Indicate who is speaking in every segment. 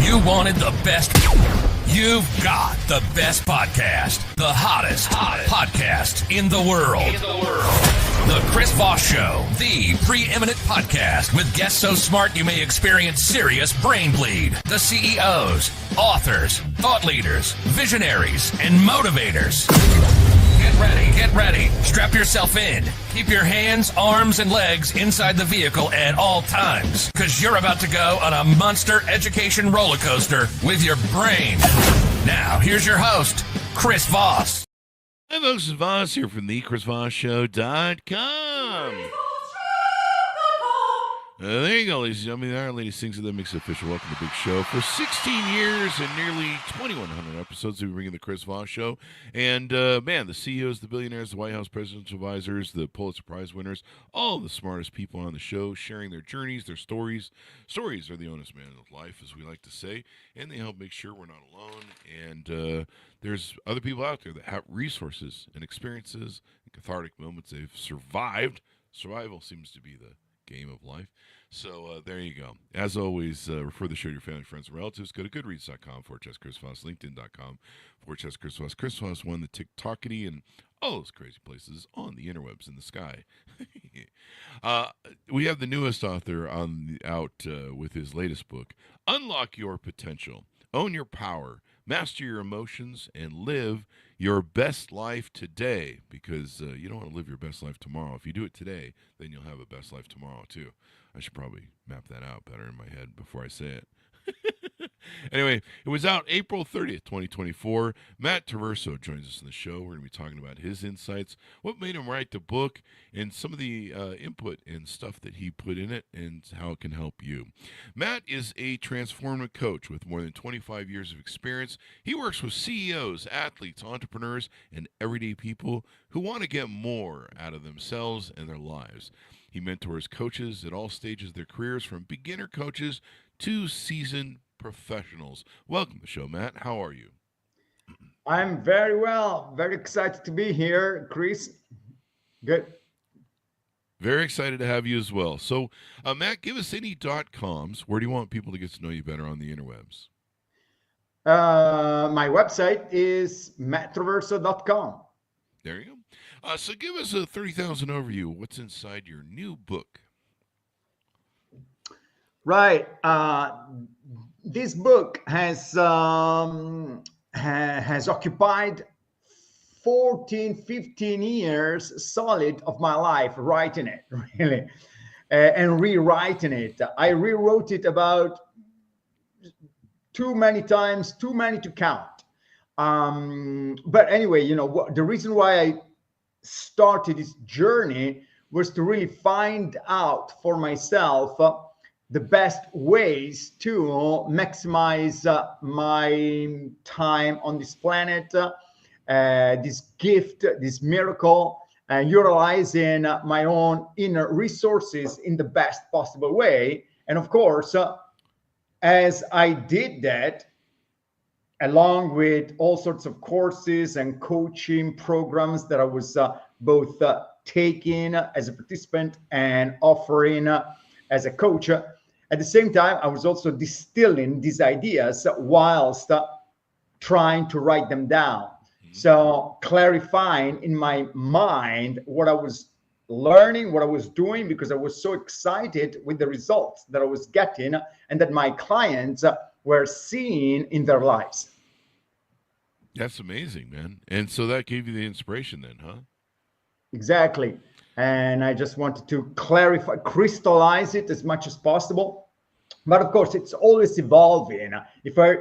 Speaker 1: You wanted the best. You've got the best podcast. The hottest podcast in the world. The Chris Voss Show, the preeminent podcast with guests so smart you may experience serious brain bleed. The CEOs, authors, thought leaders, visionaries, and motivators. Get ready. Strap yourself in. Keep your hands, arms, and legs inside the vehicle at all times, because you're about to go on a monster education roller coaster with your brain. Now, here's your host, Chris Voss.
Speaker 2: Hi, folks. It's Voss here from thechrisvossshow.com. There you go, ladies and gentlemen. Our Lady Sings of Them makes it official. Welcome to the big show. For 16 years and nearly 2,100 episodes, we bring in the Chris Voss Show. And, man, the CEOs, the billionaires, the White House presidential advisors, the Pulitzer Prize winners, all the smartest people on the show, sharing their journeys, their stories. Stories are the honest man of life, as we like to say, and they help make sure we're not alone. And there's other people out there that have resources and experiences and cathartic moments they've survived. Survival seems to be the game of life. So there you go. As always, refer the show to your family, friends, and relatives. Go to goodreads.com/Chris Voss, LinkedIn.com/Chris Voss. Chris Voss won the TikTokity and all those crazy places on the interwebs in the sky. We have the newest author out with his latest book, Unlock Your Potential, Own Your Power, Master Your Emotions, and Live Your Best Life Today, because you don't want to live your best life tomorrow. If you do it today, then you'll have a best life tomorrow, too. I should probably map that out better in my head before I say it. Anyway, it was out April 30th, 2024. Matt Traverso joins us in the show. We're going to be talking about his insights, what made him write the book, and some of the input and stuff that he put in it and how it can help you. Matt is a transformative coach with more than 25 years of experience. He works with CEOs, athletes, entrepreneurs, and everyday people who want to get more out of themselves and their lives. He mentors coaches at all stages of their careers, from beginner coaches to seasoned professionals. Welcome to the show, Matt. How are you?
Speaker 3: I'm very well. Very excited to be here, Chris. Good.
Speaker 2: Very excited to have you as well. So, Matt, give us any .coms. Where do you want people to get to know you better on the interwebs?
Speaker 3: My website is matttraverso.com.
Speaker 2: There you go. So give us a 30,000 overview. What's inside your new book?
Speaker 3: Right. This book has occupied 14, 15 years solid of my life writing it, really, and rewriting it. I rewrote it about too many times, too many to count. But anyway, the reason why I started this journey was to really find out for myself the best ways to maximize my time on this planet, this gift, this miracle, and utilizing my own inner resources in the best possible way. And of course, as I did that, along with all sorts of courses and coaching programs that I was both taking as a participant and offering as a coach, at the same time, I was also distilling these ideas whilst trying to write them down. So clarifying in my mind what I was learning, what I was doing, because I was so excited with the results that I was getting and that my clients were seeing in their lives.
Speaker 2: That's amazing, man. And so that gave you the inspiration then, huh?
Speaker 3: Exactly. And I just wanted to clarify, crystallize it as much as possible. But of course, it's always evolving. If I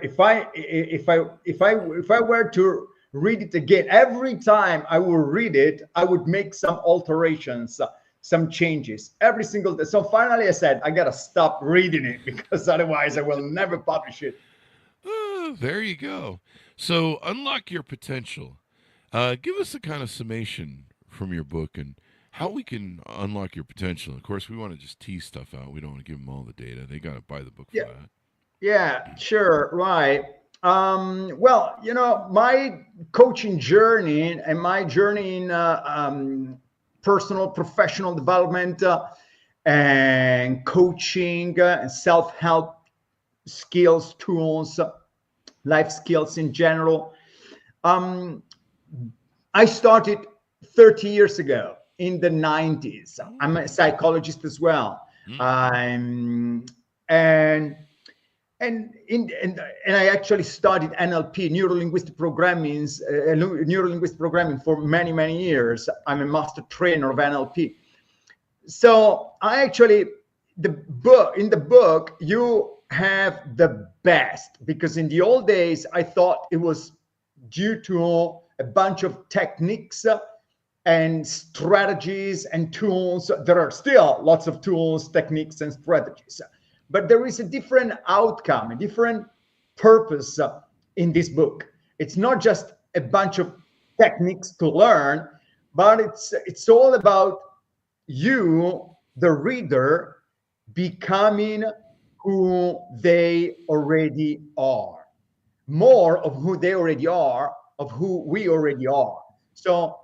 Speaker 3: were to read it again, every time I will read it, I would make some alterations, some changes every single day. So finally, I said, I gotta stop reading it because otherwise, I will never publish it.
Speaker 2: There you go. So, Unlock Your Potential. Give us a kind of summation from your book and how we can unlock your potential. Of course, we want to just tease stuff out. We don't want to give them all the data. They got to buy the book for that.
Speaker 3: Yeah, sure. Right. Well, my coaching journey and my journey in personal, professional development and coaching and self-help skills, tools, life skills in general. Um, I started 30 years ago in the 90s. I'm a psychologist as well. Um, and and I actually studied NLP, neuro linguistic programming for many years. I'm a master trainer of NLP. So I actually in the book you have the best, because in the old days I thought it was due to a bunch of techniques and strategies and tools. There are still lots of tools, techniques, and strategies, but there is a different outcome, a different purpose in this book. It's not just a bunch of techniques to learn, but it's all about you, the reader, becoming who they already are, more of who they already are, of who we already are. So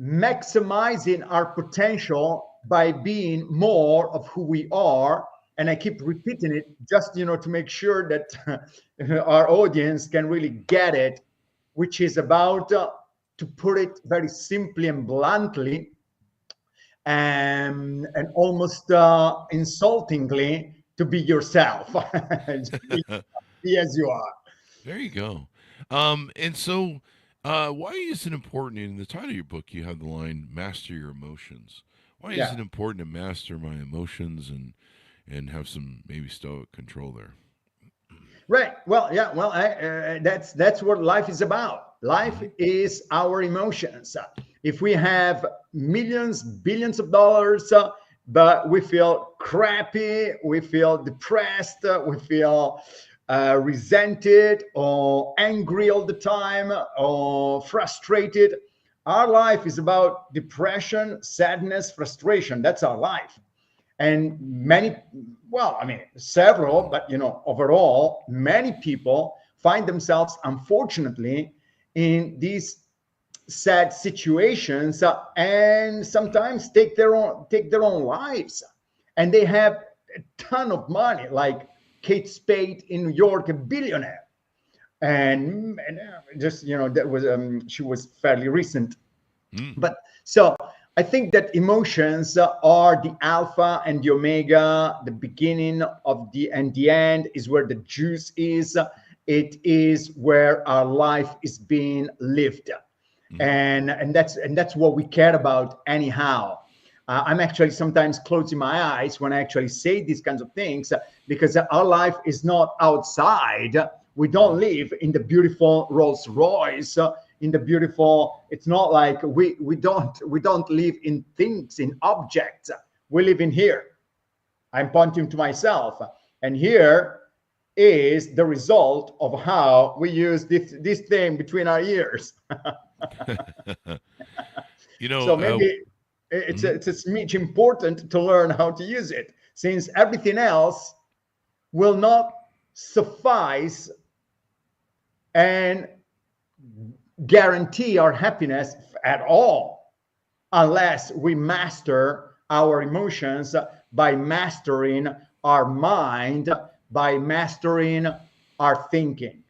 Speaker 3: maximizing our potential by being more of who we are. And I keep repeating it just, to make sure that our audience can really get it, which is about, to put it very simply and bluntly, and almost insultingly, to be yourself. Be as you are.
Speaker 2: There you go. And so, why is it important? In the title of your book, you have the line "Master your emotions." Why is
Speaker 3: Yeah.
Speaker 2: it important to master my emotions and have some maybe stoic control there?
Speaker 3: Right. Well, yeah. Well, that's what life is about. Life is our emotions. If we have millions, billions of dollars, but we feel crappy, we feel depressed, we feel resented or angry all the time or frustrated, our life is about depression, sadness, frustration. That's our life. And many, well, I mean, several, but overall, many people find themselves, unfortunately, in these sad situations, and sometimes take their own lives. And they have a ton of money, like Kate Spade in New York, a billionaire. And just, that was, she was fairly recent. But so I think that emotions are the alpha and the omega, the beginning of the and the end is where the juice is. It is where our life is being lived. And that's what we care about anyhow. I'm actually sometimes closing my eyes when I actually say these kinds of things, because our life is not outside. We don't live in the beautiful Rolls Royce, in the beautiful. It's not like we don't live in things, in objects. We live in here. I'm pointing to myself, and here is the result of how we use this thing between our ears. So maybe it's a smidge important to learn how to use it, since everything else will not suffice and guarantee our happiness at all unless we master our emotions, by mastering our mind, by mastering our thinking.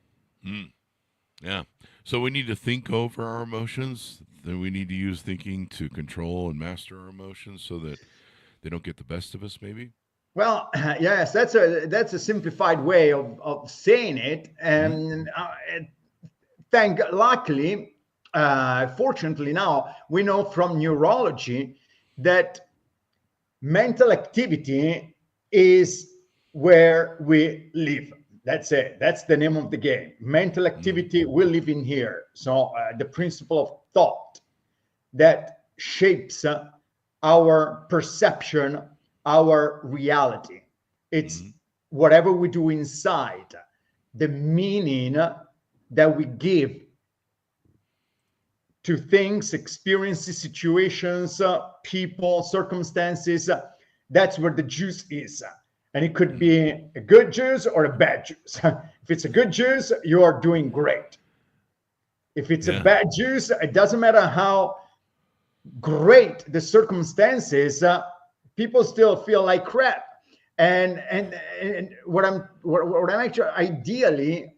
Speaker 2: Yeah. So we need to think over our emotions. Then we need to use thinking to control and master our emotions so that they don't get the best of us, maybe.
Speaker 3: Well, yes, that's a simplified way of saying it. And luckily, fortunately, now we know from neurology that mental activity is where we live. That's it. That's the name of the game. Mental activity, we live in here. So the principle of thought that shapes our perception, our reality. It's whatever we do inside, the meaning that we give to things, experiences, situations, people, circumstances. That's where the juice is. And it could be a good juice or a bad juice. If it's a good juice, you are doing great. If it's a bad juice, it doesn't matter how great the circumstances, people still feel like crap. And what I'm actually ideally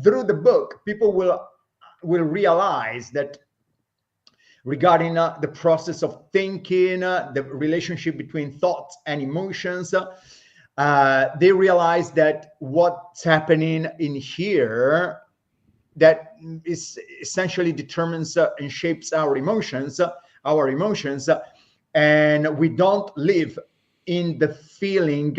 Speaker 3: through the book, people will realize that regarding the process of thinking, the relationship between thoughts and emotions. They realize that what's happening in here that is essentially determines and shapes our emotions, and we don't live in the feeling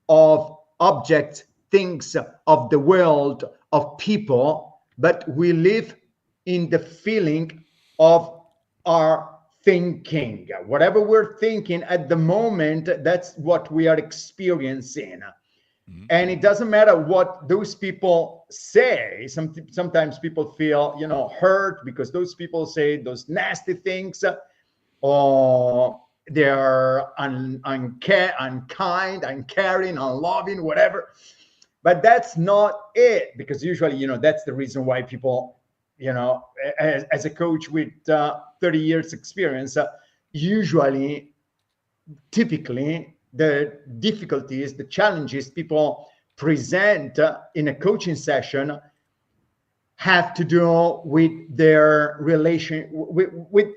Speaker 3: of objects, things, of the world, of people, but we live in the feeling of our thinking. Whatever we're thinking at the moment, that's what we are experiencing.
Speaker 2: Mhm.
Speaker 3: And it doesn't matter what those people say. Sometimes people feel, hurt because those people say those nasty things, or they are unkind, uncaring, unloving, whatever. But that's not it, because usually, that's the reason why people, as a coach with 30 years experience, usually, typically, the difficulties, the challenges people present in a coaching session have to do with their relation,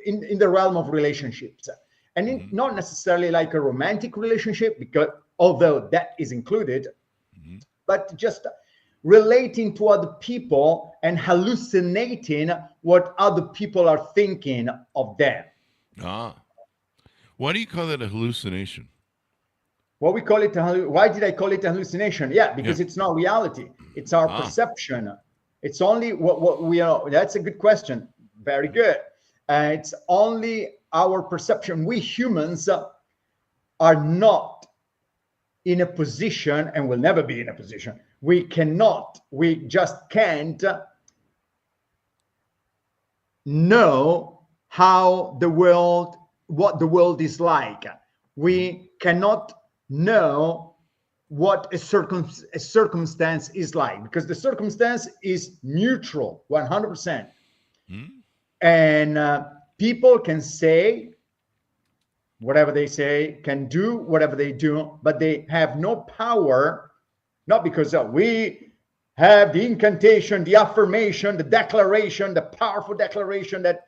Speaker 3: in the realm of relationships, and not necessarily like a romantic relationship, because although that is included, but just relating to other people and hallucinating what other people are thinking of them.
Speaker 2: Ah. Why do you call that a hallucination?
Speaker 3: What we call it, why did I call it a hallucination? Yeah,
Speaker 2: Yeah.
Speaker 3: because it's not reality. It's our
Speaker 2: Ah.
Speaker 3: perception. It's only what we are. That's a good question. Very good. It's only our perception. We humans are not in a position, and will never be in a position. We just can't know what the world is like. We cannot know what a circumstance is like, because the circumstance is neutral 100%. And people can say whatever they say, can do whatever they do, but they have no power, not because we have the incantation, the affirmation, the declaration, the powerful declaration that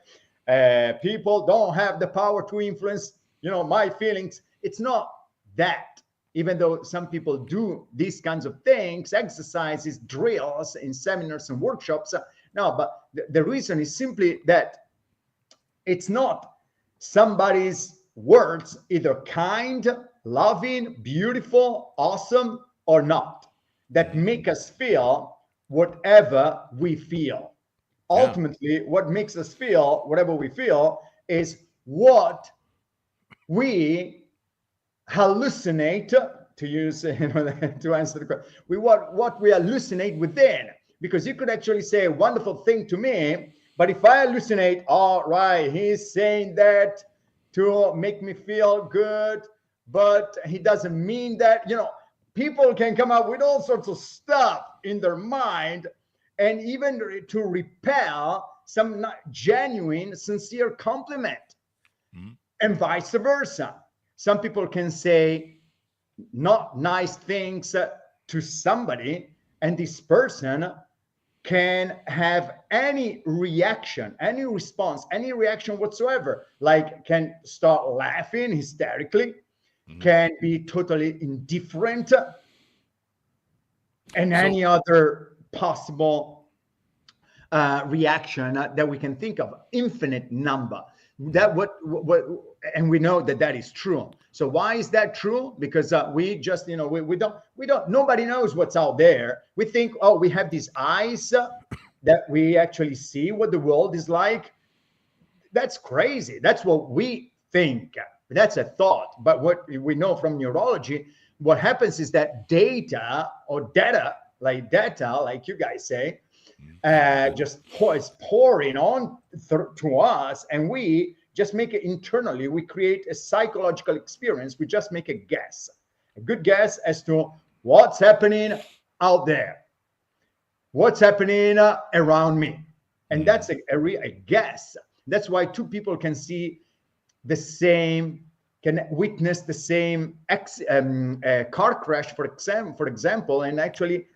Speaker 3: people don't have the power to influence, my feelings. It's not that. Even though some people do these kinds of things, exercises, drills in seminars and workshops. No, but the reason is simply that it's not somebody's words, either kind, loving, beautiful, awesome, or not, that make us feel whatever we feel.
Speaker 2: Yeah.
Speaker 3: Ultimately, what makes us feel whatever we feel is what we hallucinate, to use, to answer the question, what we hallucinate within. Because you could actually say a wonderful thing to me, but if I hallucinate, all right, he's saying that to make me feel good, but he doesn't mean that. People can come up with all sorts of stuff in their mind, and even to repel some not genuine, sincere compliment, and vice versa. Some people can say not nice things to somebody, and this person can have any reaction, any response, any reaction whatsoever, like can start laughing hysterically, can be totally indifferent, and any other possible reaction that we can think of, infinite number. That what and we know that is true. So why is that true? Because we just, we don't, nobody knows what's out there. We think, oh, we have these eyes that we actually see what the world is like. That's crazy. That's what we think. That's a thought. But what we know from neurology, what happens is that data, like you guys say, just is pouring on to us, and we just make it internally. We create a psychological experience. We just make a good guess as to what's happening out there, what's happening around me, and that's a guess. That's why two people can see the same can witness the same car crash, for example, and actually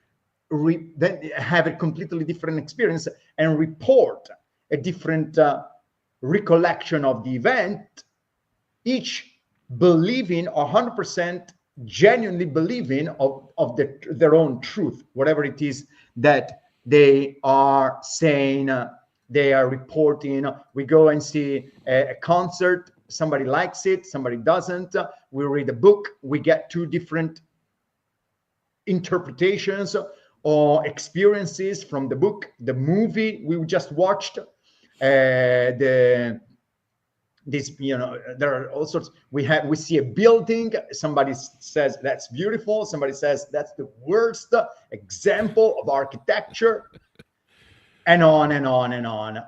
Speaker 3: then have a completely different experience and report a different recollection of the event, each believing 100% genuinely believing of their own truth, whatever it is that they are saying, they are reporting. We go and see a concert, somebody likes it, somebody doesn't. We read a book, we get two different interpretations or experiences from the book, the movie we just watched, there are all sorts. We see a building, somebody says that's beautiful, somebody says that's the worst example of architecture, and on and on and on.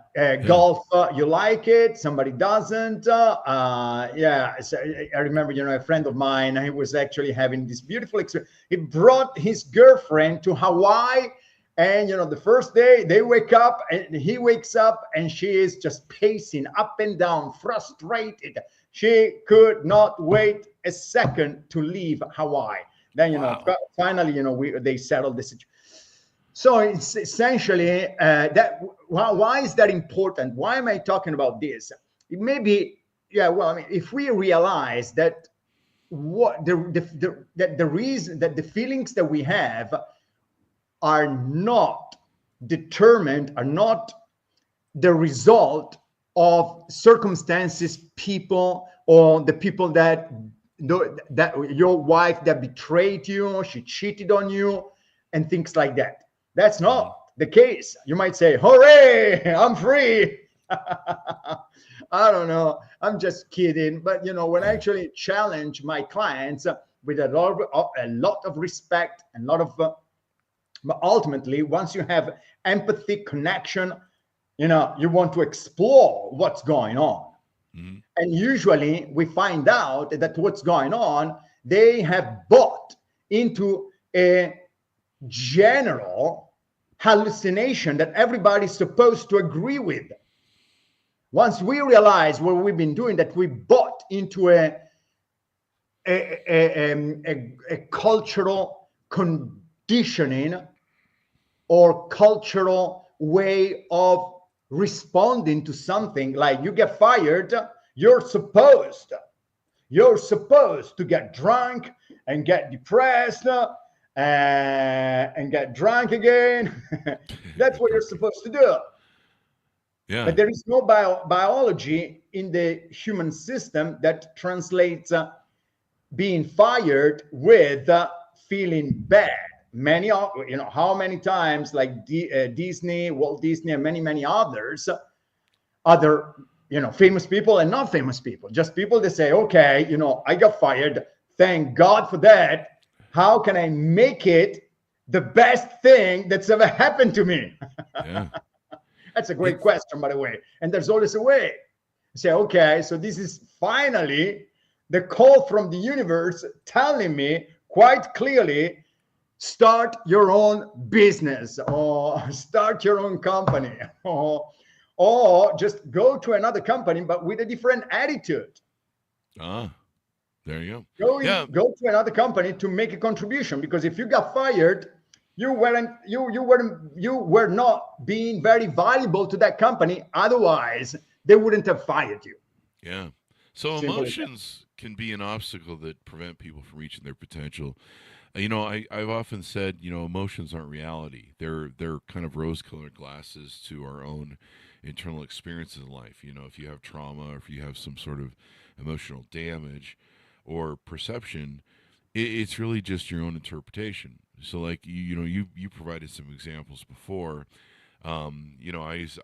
Speaker 3: Golf, you like it, somebody doesn't. Yeah, so I remember, a friend of mine, he was actually having this beautiful experience. He brought his girlfriend to Hawaii, and the first day they wake up, and he wakes up, and she is just pacing up and down, frustrated. She could not wait a second to leave Hawaii. Then finally, they settled the situation. So it's essentially that. Why is that important? Why am I talking about this? It may be, if we realize that the reason that the feelings that we have are not determined, are not the result of circumstances, people, or the people that your wife that betrayed you, she cheated on you, and things like that. That's not the case. You might say, hooray, I'm free. I don't know. I'm just kidding. But, when I actually challenge my clients with a lot of respect and a lot of, but ultimately, once you have empathy, connection, you want to explore what's going on. Mm-hmm. And usually we find out that what's going on, they have bought into a general hallucination that everybody's supposed to agree with. Once we realize what we've been doing, that we bought into a cultural conditioning or cultural way of responding to something, like you get fired, you're supposed to get drunk and get depressed and get drunk again. That's what you're supposed to do.
Speaker 2: Yeah.
Speaker 3: But there is no biology in the human system that translates being fired with feeling bad. How many times, like Disney, Walt Disney, and many others, other famous people and not famous people, just people that say, okay, I got fired, thank God for that. How can I make it the best thing that's ever happened to me?
Speaker 2: Yeah.
Speaker 3: That's a great question, by the way. And there's always a way. Say, okay, so this is finally the call from the universe telling me quite clearly, start your own business or start your own company or just go to another company, but with a different attitude.
Speaker 2: There you go.
Speaker 3: Go to another company to make a contribution, because if you got fired, you were not being very valuable to that company. Otherwise, they wouldn't have fired you.
Speaker 2: Yeah. So emotions can be an obstacle that prevent people from reaching their potential. I've often said, emotions aren't reality. They're kind of rose-colored glasses to our own internal experiences in life. If you have trauma or if you have some sort of emotional damage or perception, it's really just your own interpretation. So, like you provided some examples before. I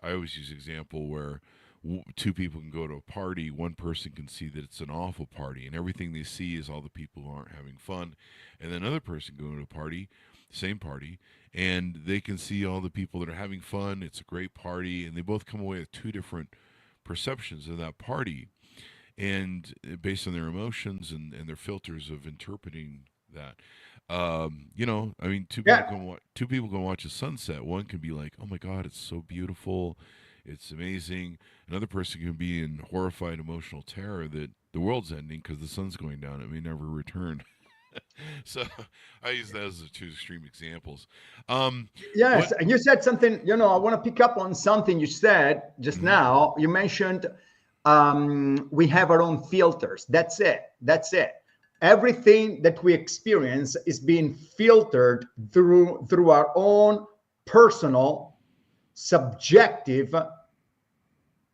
Speaker 2: always use example where two people can go to a party. One person can see that it's an awful party, and everything they see is all the people who aren't having fun. And then another person going to a party, same party, and they can see all the people that are having fun. It's a great party, and they both come away with two different perceptions of that party, and based on their emotions and their filters of interpreting that. Two people can watch a sunset. One can be like, "Oh my God, it's so beautiful. It's amazing. Another person can be in horrified emotional terror that the world's ending because the sun's going down. It may never return. So I use that as the two extreme examples.
Speaker 3: Yes,
Speaker 2: What?
Speaker 3: and you said something, I want to pick up on something you said just
Speaker 2: Mhm.
Speaker 3: now. You mentioned we have our own filters. That's it. That's it. Everything that we experience is being filtered through our own personal, subjective,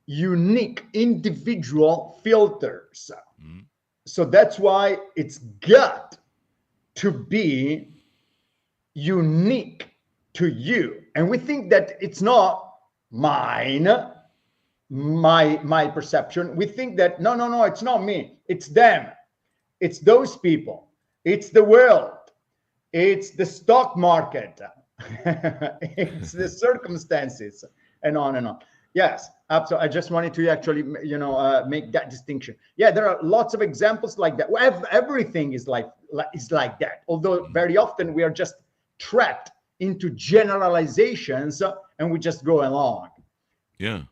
Speaker 3: unique, individual filters.
Speaker 2: Mhm.
Speaker 3: So that's why it's got to be unique to you. And we think that it's not mine, my perception. We think that no, it's not me, it's them, it's those people, it's the world, it's the stock market, it's the circumstances, and on and on. Yes, absolutely. I just wanted to actually, make that distinction. Yeah, there are lots of examples like that. Everything is like that. Although very often we are just trapped into generalizations, and we just go along.
Speaker 2: Yeah.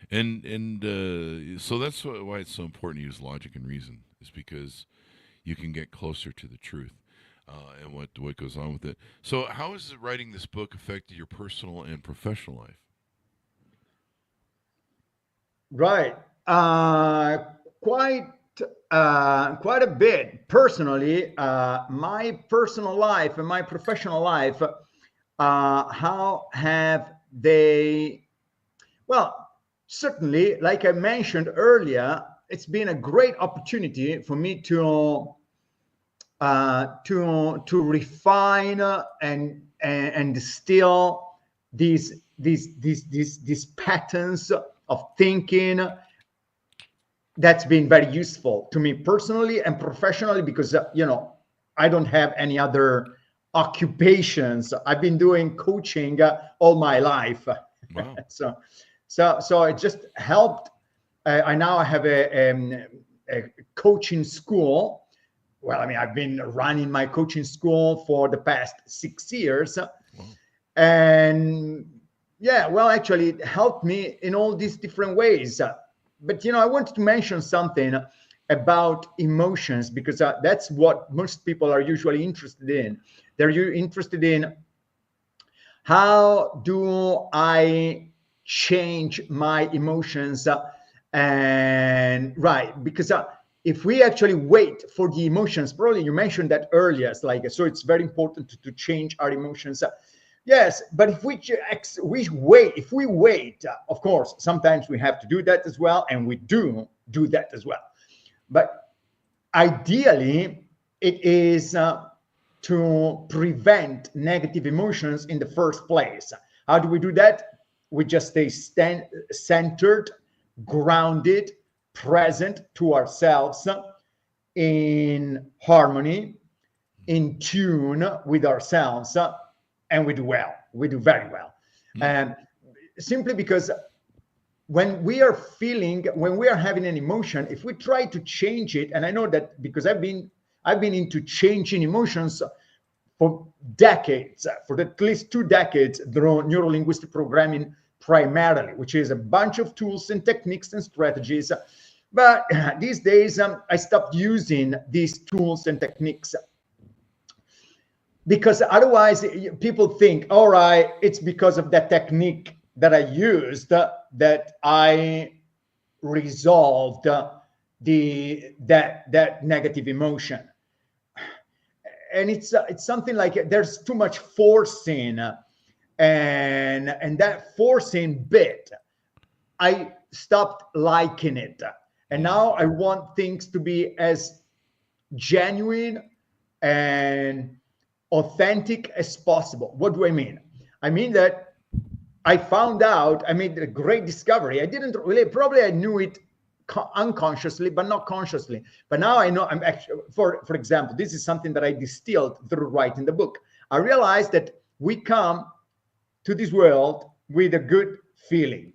Speaker 2: And so that's why it's so important to use logic and reason, is because you can get closer to the truth and what goes on with it. So how has writing this book affected your personal and professional life?
Speaker 3: Right. Quite quite a bit. Personally, my personal life and my professional life, how have they? Well, certainly, like I mentioned earlier, it's been a great opportunity for me to refine and distill these patterns of thinking. That's been very useful to me personally and professionally, because I don't have any other occupations. I've been doing coaching all my life.
Speaker 2: Wow.
Speaker 3: So it just helped. I now have a coaching school. Well, I mean, I've been running my coaching school for the past 6 years.
Speaker 2: Wow.
Speaker 3: And yeah, well, actually, it helped me in all these different ways. But I wanted to mention something about emotions, because that's what most people are usually interested in. They're interested in, how do I change my emotions? And right, because if we actually wait for the emotions, probably you mentioned that earlier, it's like, so it's very important to change our emotions. Yes, but if we wait, of course, sometimes we have to do that as well, and we do that as well. But ideally, it is to prevent negative emotions in the first place. How do we do that? We just stay centered, grounded, present to ourselves, in harmony, in tune with ourselves, and we do well. We do very well. And simply because when we are having an emotion, if we try to change it, and I know that because I've been into changing emotions for decades, for at least 2 decades, through neuro-linguistic programming primarily, which is a bunch of tools and techniques and strategies. But these days, I stopped using these tools and techniques, because otherwise people think, all right, it's because of that technique that I used that I resolved that negative emotion. And it's something like there's too much forcing, and that forcing bit, I stopped liking it. And now I want things to be as genuine and authentic as possible. What do I mean? I mean that I made a great discovery. I didn't really, probably I knew it unconsciously, but not consciously. But now I know. I'm actually, for example, this is something that I distilled through writing the book. I realized that we come to this world with a good feeling,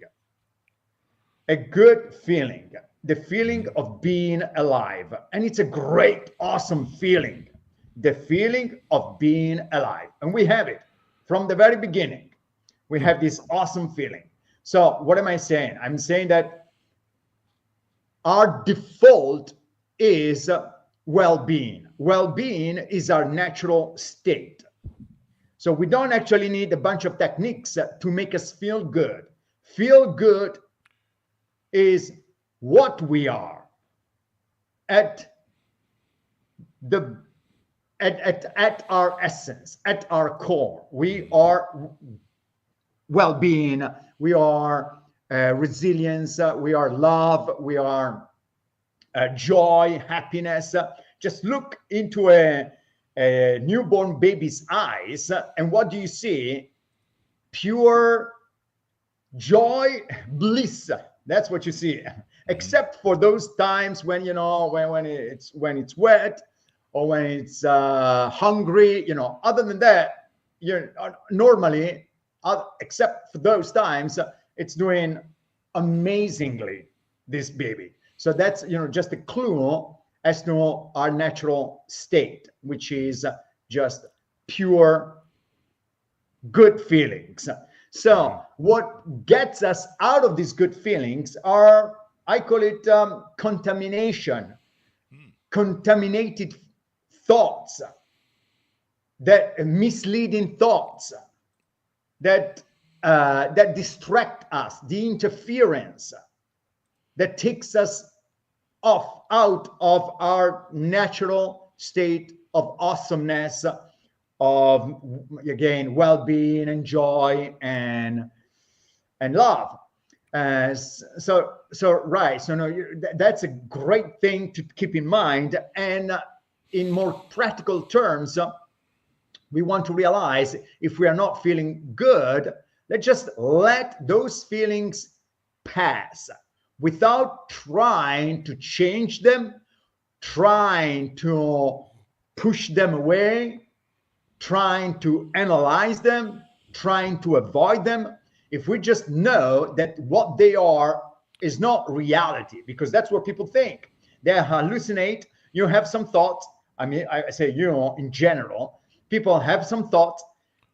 Speaker 3: the feeling of being alive. And it's a great, awesome feeling, the feeling of being alive. And we have it from the very beginning. We have this awesome feeling. So what am I saying? I'm saying that our default is well-being. Well-being is our natural state. So we don't actually need a bunch of techniques to make us feel good. Feel good is what we are at the at our essence, at our core. We are well-being, we are resilience, we are love, we are joy, happiness. Just look into a newborn baby's eyes, and what do you see? Pure joy, bliss. That's what you see. Except for those times when when it's wet, or when it's hungry. Other than that, normally, except for those times, it's doing amazingly, this baby. So that's just a clue as to our natural state, which is just pure good feelings. So what gets us out of these good feelings are, I call it contamination, contaminated thoughts, that misleading thoughts that distract us, the interference that takes us out of our natural state of awesomeness, of, again, well-being and joy and love. So no, that's a great thing to keep in mind. And in more practical terms, we want to realize, if we are not feeling good, let's just let those feelings pass without trying to change them, trying to push them away, trying to analyze them, trying to avoid them. If we just know that what they are is not reality, because that's what people think. They hallucinate. You have some thoughts. I mean, I say, in general, people have some thoughts,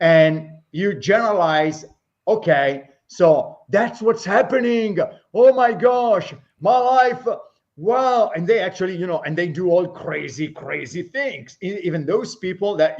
Speaker 3: and you generalize, okay, so that's what's happening. Oh my gosh, my life. Wow. And they actually, and they do all crazy things. Even those people that,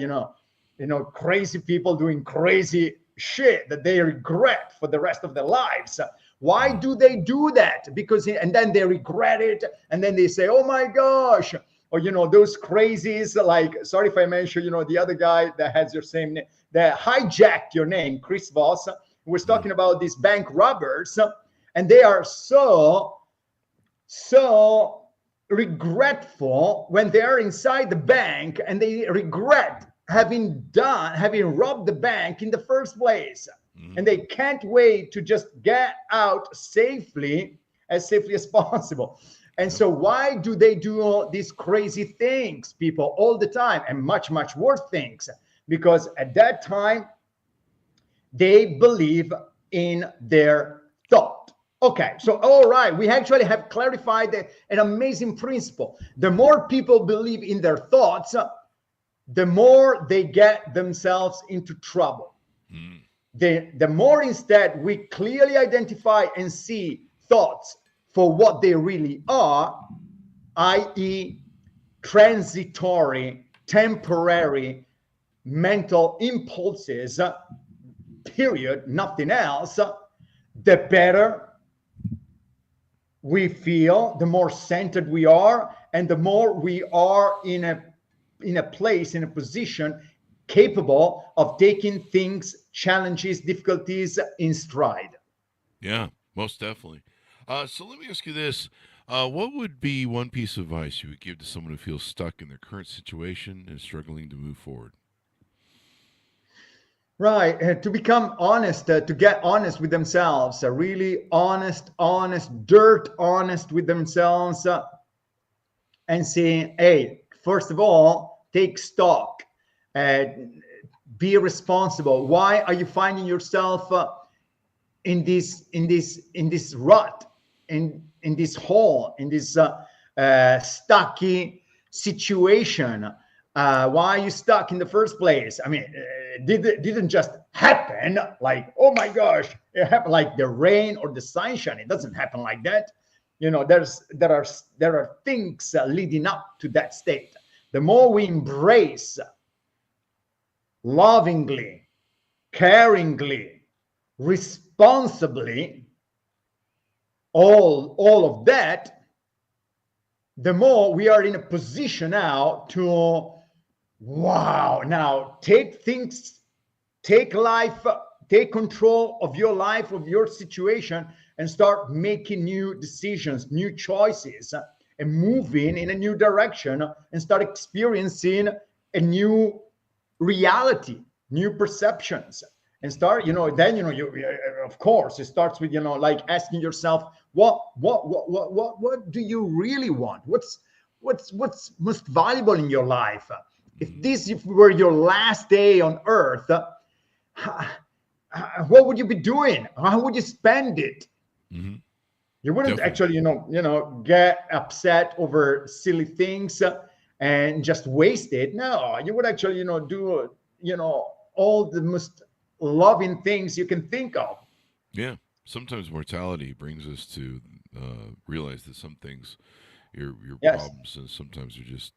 Speaker 3: crazy people doing crazy shit that they regret for the rest of their lives. Why do they do that? Because, and then they regret it. And then they say, oh my gosh. Or, those crazies, like, sorry if I mention, the other guy that has your same name, that hijacked your name, Chris Voss, was talking about these bank robbers, and they are so regretful when they are inside the bank, and they regret having robbed the bank in the first place. And they can't wait to just get out as safely as possible. And so why do they do all these crazy things, people, all the time, and much worse things? Because at that time, they believe in their thought. Okay, so all right, we actually have clarified an amazing principle. The more people believe in their thoughts, the more they get themselves into trouble. The more instead we clearly identify and see thoughts for what they really are, i.e., transitory, temporary mental impulses, period, nothing else, the better we feel, the more centered we are, and the more we are in a place, in a position capable of taking things, challenges, difficulties in stride.
Speaker 2: Yeah, most definitely. So let me ask you this. What would be one piece of advice you would give to someone who feels stuck in their current situation and struggling to move forward?
Speaker 3: Right, to become honest, to get honest with themselves, really honest, dirt honest with themselves, and saying, hey, first of all, take stock, be responsible. Why are you finding yourself in this rut, in this hole, in this stucky situation? Why are you stuck in the first place? I mean, didn't just happen like, oh my gosh, it happened like the rain or the sunshine. It doesn't happen like that. There are things leading up to that state. The more we embrace lovingly, caringly, responsibly all of that, the more we are in a position now to take life, take control of your life, of your situation, and start making new decisions, new choices, and moving in a new direction, and start experiencing a new reality, new perceptions, and start, then, you of course, it starts with, like asking yourself, what do you really want? What's most valuable in your life? If were your last day on earth, what would you be doing? How would you spend it?
Speaker 2: Mm-hmm.
Speaker 3: You wouldn't
Speaker 2: Definitely.
Speaker 3: actually, get upset over silly things and just waste it. No, you would actually, do, all the most loving things you can think of.
Speaker 2: Yeah. Sometimes mortality brings us to realize that some things, your
Speaker 3: Yes.
Speaker 2: problems, and sometimes are just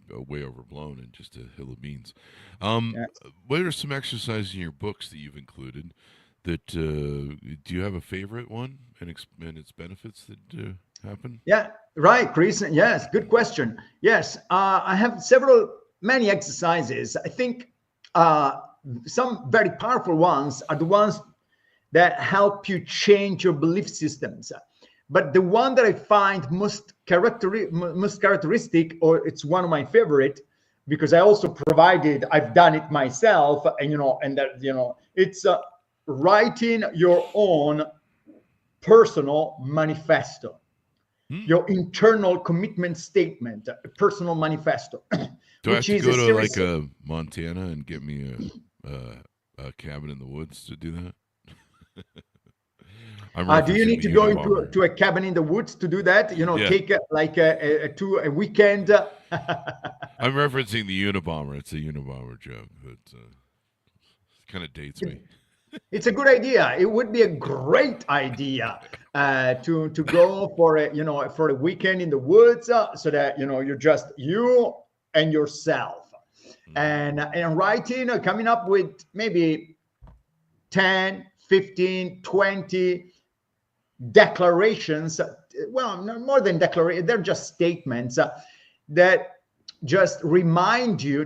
Speaker 2: way overblown and just a hill of beans.
Speaker 3: Yes.
Speaker 2: What are some exercises in your books that you've included? That do you have a favorite one and its benefits that happen?
Speaker 3: Yeah. Right, Chris. Yes. Good question. Yes. I have many exercises. I think some very powerful ones are the ones that help you change your belief systems. But the one that I find most characteristic, or it's one of my favorite, because I've done it myself, and that, it's writing your own personal manifesto,
Speaker 2: Hmm.
Speaker 3: your internal commitment statement, a personal manifesto,
Speaker 2: Do I have
Speaker 3: which
Speaker 2: to
Speaker 3: is a
Speaker 2: go to
Speaker 3: series.
Speaker 2: like a Montana and get me a cabin in the woods to do that? I'm
Speaker 3: Do you
Speaker 2: referencing
Speaker 3: need
Speaker 2: the
Speaker 3: to go
Speaker 2: Unabomber.
Speaker 3: to a cabin in the woods to do that?
Speaker 2: Yeah,
Speaker 3: Take a weekend.
Speaker 2: I'm referencing the Unabomber. It's a Unabomber joke, but kind of dates me.
Speaker 3: It's a good idea. It would be a great idea to go for a weekend in the woods, so that you're just you and yourself,
Speaker 2: Mm-hmm.
Speaker 3: and writing, coming up with maybe 10, 15, 20 declarations. Well, no more than declaration, they're just statements that just to remind you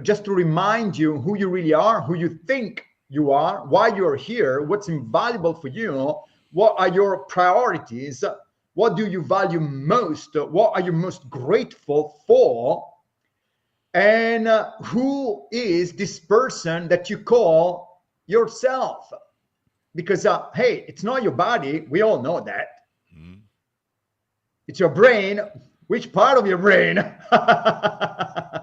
Speaker 3: who you really are, who you think you are, why you're here, what's invaluable for you, what are your priorities, what do you value most, what are you most grateful for, and who is this person that you call yourself. Because hey, it's not your body, we all know that.
Speaker 2: Mm-hmm.
Speaker 3: It's your brain. Which part of your brain?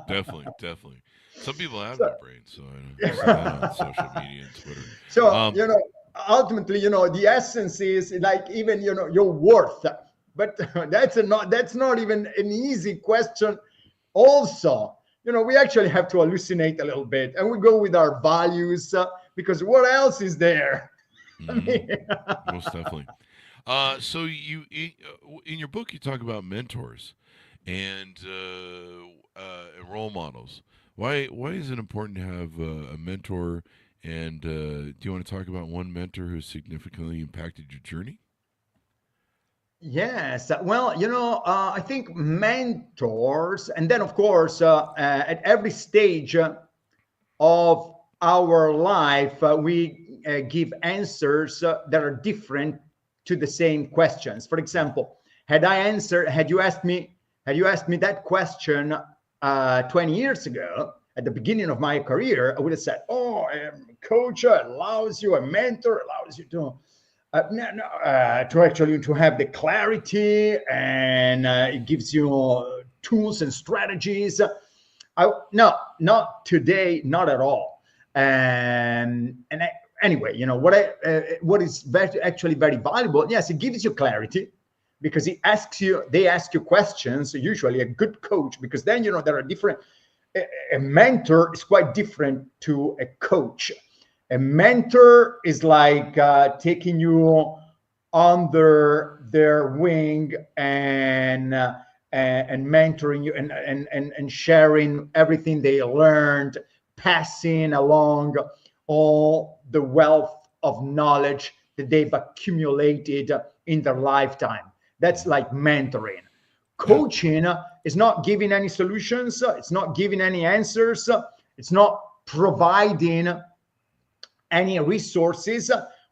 Speaker 2: Definitely, definitely. Some people have
Speaker 3: so,
Speaker 2: no brain, so I see that on social media and Twitter.
Speaker 3: so
Speaker 2: Um,
Speaker 3: ultimately, the essence is like, even your worth. But that's not even an easy question. Also, we actually have to hallucinate a little bit, and we go with our values, because what else is there? I
Speaker 2: mhm,
Speaker 3: mean,
Speaker 2: most definitely. So in your book you talk about mentors and role models. Why is it important to have a mentor? And do you want to talk about one mentor who significantly impacted your journey?
Speaker 3: yes. Well, I think mentors, and then of course, at every stage of our life, we give answers that are different to the same questions. For example, had you asked me that question 20 years ago, at the beginning of my career, I would have said, "Oh, a coach allows you, a mentor allows you to." To actually to have the clarity, and it gives you tools and strategies. No, not today, not at all. Anyway, what is actually very valuable? Yes, it gives you clarity, because they ask you questions. Usually, a good coach, because then there are different. A mentor is quite different to a coach. A mentor is like taking you under their wing and mentoring you and sharing everything they learned, passing along all the wealth of knowledge that they've accumulated in their lifetime. That's like mentoring. Coaching is not giving any solutions, it's not giving any answers, it's not providing any resources,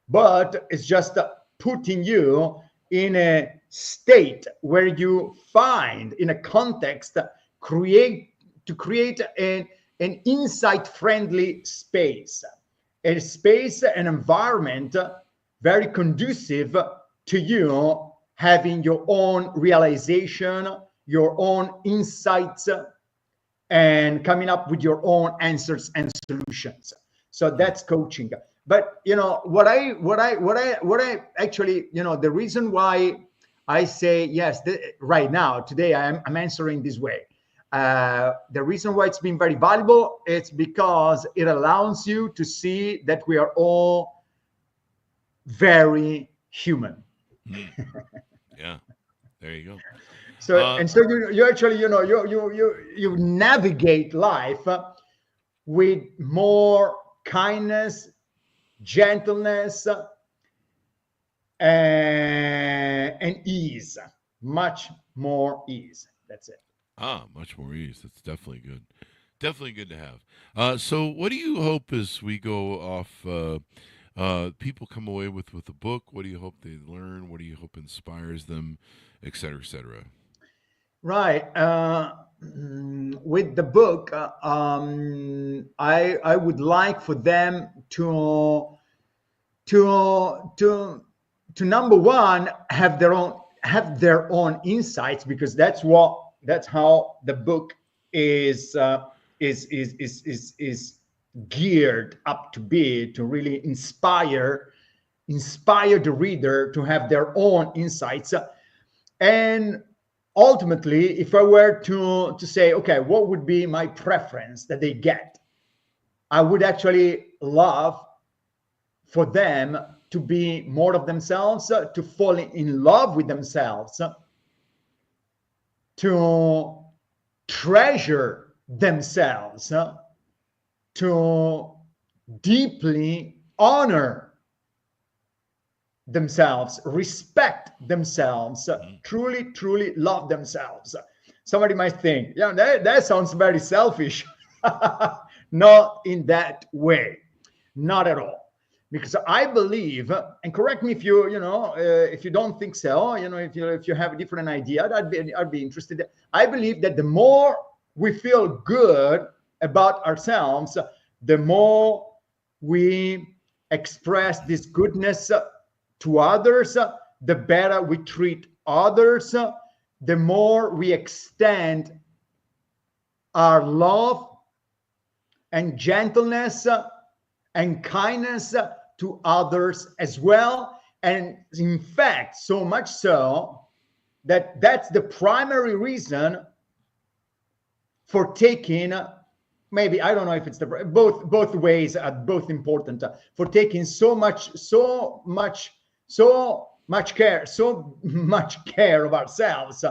Speaker 3: but it's just putting you in a state where you find, in a context, create an insight-friendly space, a space, an environment very conducive to you having your own realization, your own insights, and coming up with your own answers and solutions. So that's coaching. But what I actually, the reason why I say yes right now today I'm answering this way. The reason why it's been very valuable, it's because it allows you to see that we are all very human.
Speaker 2: Yeah, there you go.
Speaker 3: So you actually you navigate life with more kindness, gentleness, and ease, much more ease. That's it.
Speaker 2: Much more ease. That's definitely good. Definitely good to have. So what do you hope as we go off, people come away with the book? What do you hope they learn? What do you hope inspires them, et cetera, et cetera?
Speaker 3: Right. With the book, I would like for them to number one have their own insights, because that's how the book is geared up to be, to really inspire the reader to have their own insights. And ultimately, if I were to say, okay, what would be my preference that they get? I would actually love for them to be more of themselves, to fall in love with themselves, to treasure themselves, to deeply honor themselves, respect themselves, truly love themselves. Somebody might think, yeah, that sounds very selfish. Not in that way, not at all. Because I believe, and correct me if if you don't think so, if you have a different idea, I'd be interested. I believe that the more we feel good about ourselves, the more we express this goodness to others, the better we treat others, the more we extend our love and gentleness and kindness to others as well. And in fact, so much so that that's the primary reason for taking, maybe, I don't know if it's both ways are both important, for taking so much care of ourselves,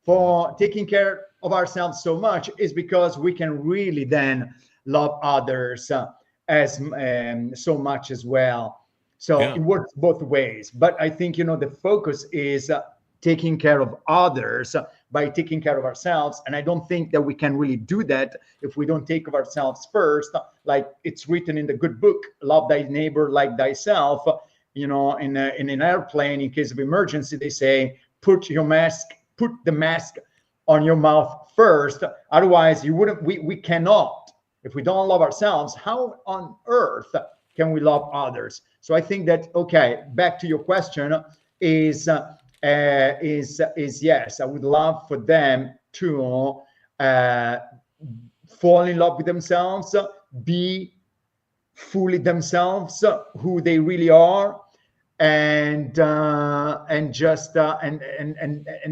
Speaker 3: for taking care of ourselves so much, is because we can really then love others as so much as well. So It works both ways. But I think the focus is taking care of others by taking care of ourselves, and I don't think that we can really do that if we don't take care of ourselves first. Like it's written in the good book, love thy neighbor like thyself. In an airplane, in case of emergency, they say put the mask on your mouth first, otherwise we cannot. If we don't love ourselves, how on earth can we love others? So I think that, okay, back to your question, is yes, I would love for them to fall in love with themselves, be fully themselves, who they really are, and just and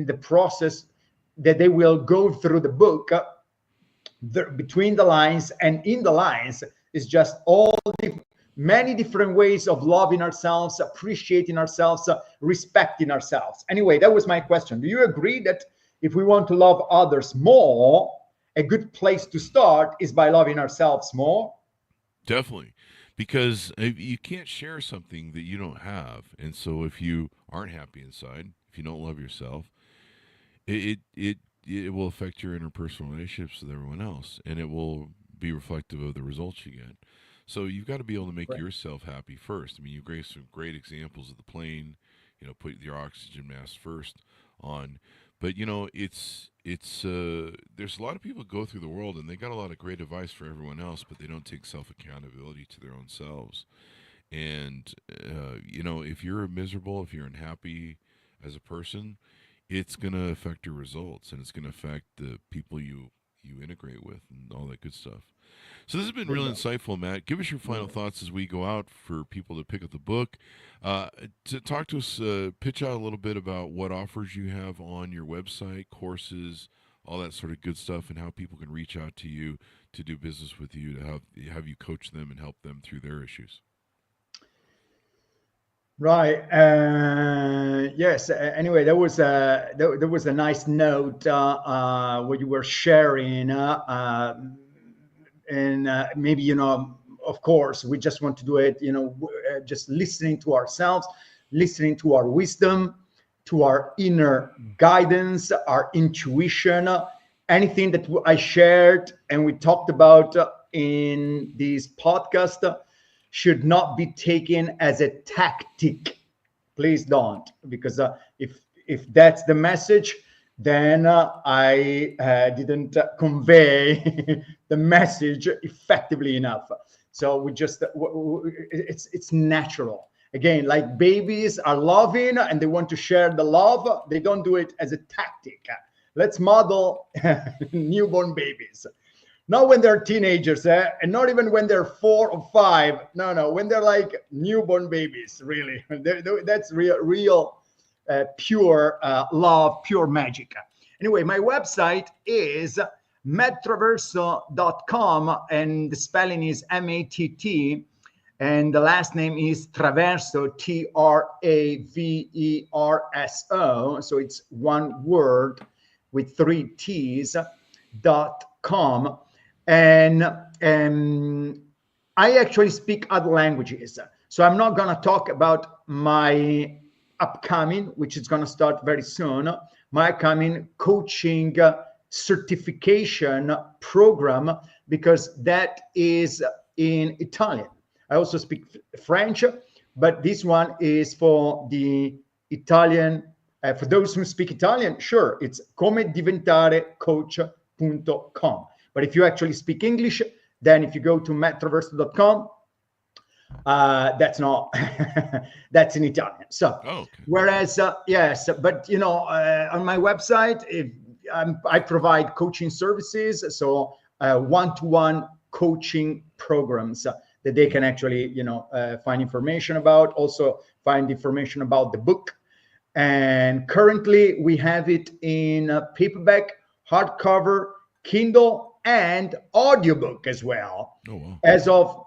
Speaker 3: the process that they will go through the book. Between the lines and in the lines is just all the many different ways of loving ourselves, appreciating ourselves, respecting ourselves. Anyway, that was my question. Do you agree that if we want to love others more, a good place to start is by loving ourselves more?
Speaker 2: Definitely, because you can't share something that you don't have, and so if you aren't happy inside, if you don't love yourself, it will affect your interpersonal relationships with everyone else, and it will be reflective of the results you get. So you've got to be able to make
Speaker 3: Right.
Speaker 2: yourself happy first. I mean, you gave some great examples of the plane. Put your oxygen mask first on, but it's there's a lot of people go through the world and they got a lot of great advice for everyone else, but they don't take self accountability to their own selves. And if you're miserable, if you're unhappy as a person, it's going to affect your results, and it's going to affect the people you integrate with and all that good stuff. So this has been real insightful, Matt. Give us your final thoughts as we go out for people to pick up the book. To talk to us, pitch out a little bit about what offers you have on your website, courses, all that sort of good stuff, and how people can reach out to you to do business with you, to have you coach them and help them through their issues.
Speaker 3: Right. Yes. Anyway, there was a nice note what you were sharing, and maybe of course, we just want to do it. Just listening to ourselves, listening to our wisdom, to our inner guidance, our intuition. Anything that I shared and we talked about in this podcast should not be taken as a tactic. Please don't, because if that's the message, then I didn't convey the message effectively enough. So we just it's natural. Again, like babies are loving and they want to share the love. They don't do it as a tactic. Let's model newborn babies. Not when they're teenagers, and not even when they're 4 or 5. No, when they're like newborn babies, really. That's real, pure love, pure magic. Anyway, my website is traverso.com, and the spelling is MATT, and the last name is Traverso, TRAVERSO. So it's one word with 3 T's, .com. And I actually speak other languages. So I'm not going to talk about my upcoming, which is going to start very soon, my upcoming coaching certification program, because that is in Italian. I also speak French, but this one is for the Italian. For those who speak Italian, sure, it's comediventarecoach.com. But if you actually speak English, then if you go to traverso.com, that's not that's in Italian. So
Speaker 2: Okay.
Speaker 3: whereas yes, but on my website, I provide coaching services, so one-to-one coaching programs that they can actually find information about, also find information about the book. And currently we have it in paperback, hardcover, Kindle, and audiobook as well.
Speaker 2: Oh, wow.
Speaker 3: As of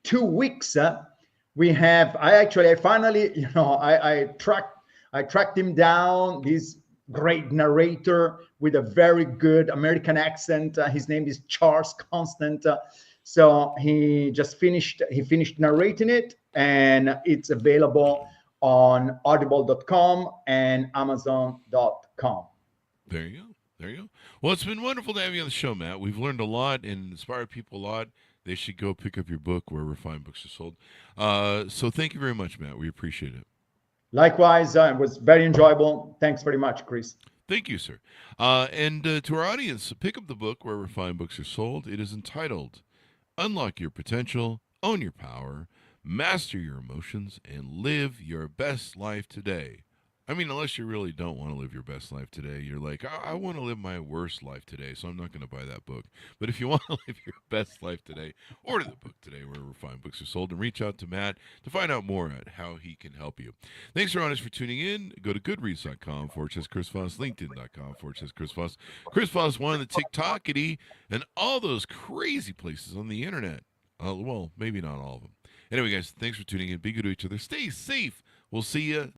Speaker 3: 2 weeks, I finally, I tracked him down, this great narrator with a very good American accent. His name is Charles Constant. So he finished narrating it, and it's available on audible.com and amazon.com.
Speaker 2: There you go. There you go. Well, it's been wonderful to have you on the show, Matt. We've learned a lot and inspired people a lot. They should go pick up your book wherever fine books are sold. So thank you very much, Matt. We appreciate it.
Speaker 3: Likewise, it was very enjoyable. Thanks very much, Chris.
Speaker 2: Thank you, sir. And to our audience, pick up the book wherever fine books are sold. It is entitled Unlock Your Potential, Own Your Power, Master Your Emotions, and Live Your Best Life Today. I mean, unless you really don't want to live your best life today, you're like, I want to live my worst life today, so I'm not going to buy that book. But if you want to live your best life today, order the book today wherever fine books are sold, and reach out to Matt to find out more at how he can help you. Thanks, our audience, for tuning in. Go to goodreads.com/Chris Voss, LinkedIn.com/Chris Voss, Chris Voss1, the TikTokity, and all those crazy places on the internet. Well, maybe not all of them. Anyway, guys, thanks for tuning in. Be good to each other. Stay safe. We'll see you